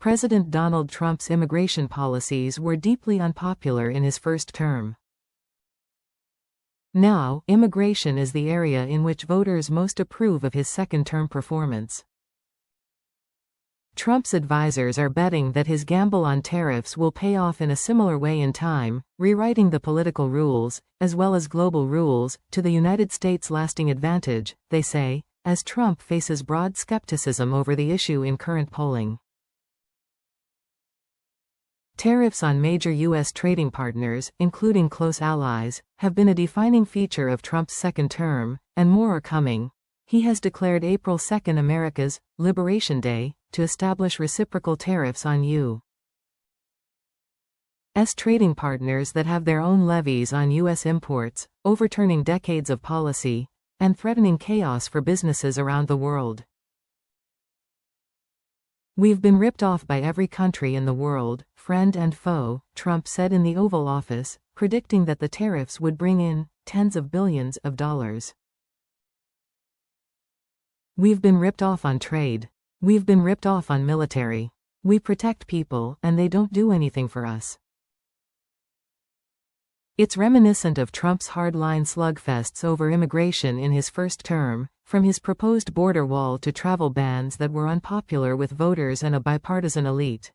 President Donald Trump's immigration policies were deeply unpopular in his first term. Now, immigration is the area in which voters most approve of his second-term performance. Trump's advisors are betting that his gamble on tariffs will pay off in a similar way in time, rewriting the political rules, as well as global rules, to the United States' lasting advantage, they say, as Trump faces broad skepticism over the issue in current polling. Tariffs on major U.S. trading partners, including close allies, have been a defining feature of Trump's second term, and more are coming. He has declared April 2 America's Liberation Day to establish reciprocal tariffs on U.S. trading partners that have their own levies on U.S. imports, overturning decades of policy, and threatening chaos for businesses around the world. "We've been ripped off by every country in the world, friend and foe," Trump said in the Oval Office, predicting that the tariffs would bring in tens of billions of dollars. "We've been ripped off on trade. We've been ripped off on military. We protect people, and they don't do anything for us." It's reminiscent of Trump's hardline slugfests over immigration in his first term, from his proposed border wall to travel bans that were unpopular with voters and a bipartisan elite.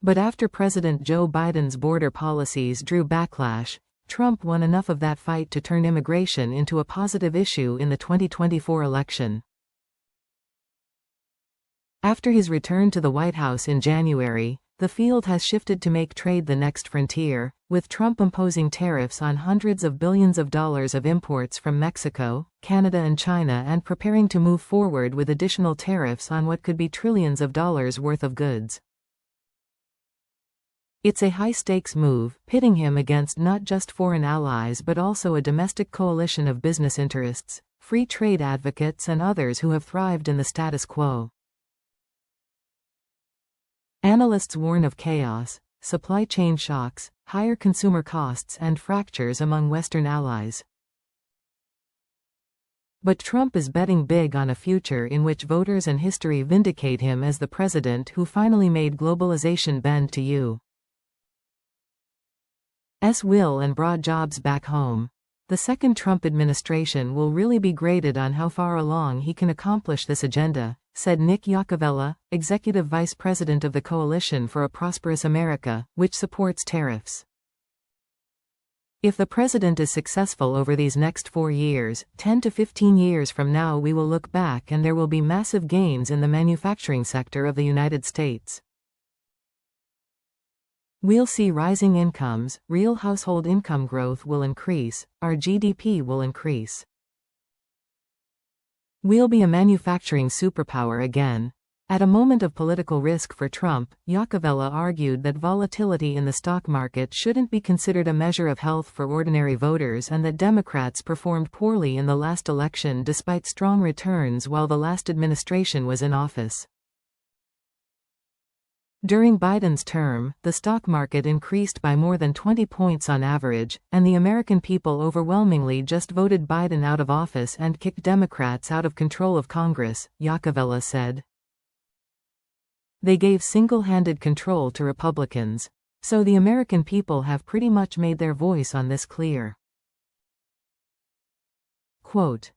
But after President Joe Biden's border policies drew backlash, Trump won enough of that fight to turn immigration into a positive issue in the 2024 election. After his return to the White House in January, the field has shifted to make trade the next frontier, with Trump imposing tariffs on hundreds of billions of dollars of imports from Mexico, Canada and China, and preparing to move forward with additional tariffs on what could be trillions of dollars worth of goods. It's a high-stakes move, pitting him against not just foreign allies but also a domestic coalition of business interests, free trade advocates and others who have thrived in the status quo. Analysts warn of chaos, supply chain shocks, higher consumer costs and fractures among Western allies. But Trump is betting big on a future in which voters and history vindicate him as the president who finally made globalization bend to U.S. will and brought jobs back home. The second Trump administration will really be graded on how far along he can accomplish this agenda, said Nick Iacovella, executive vice president of the Coalition for a Prosperous America, which supports tariffs. If the president is successful over these next 4 years, 10 to 15 years from now we will look back and there will be massive gains in the manufacturing sector of the United States. We'll see rising incomes, real household income growth will increase, our GDP will increase. We'll be a manufacturing superpower again. At a moment of political risk for Trump, Iacovella argued that volatility in the stock market shouldn't be considered a measure of health for ordinary voters and that Democrats performed poorly in the last election despite strong returns while the last administration was in office. During Biden's term, the stock market increased by more than 20 points on average, and the American people overwhelmingly just voted Biden out of office and kicked Democrats out of control of Congress, Iacovella said. They gave single-handed control to Republicans. So the American people have pretty much made their voice on this clear. Quote,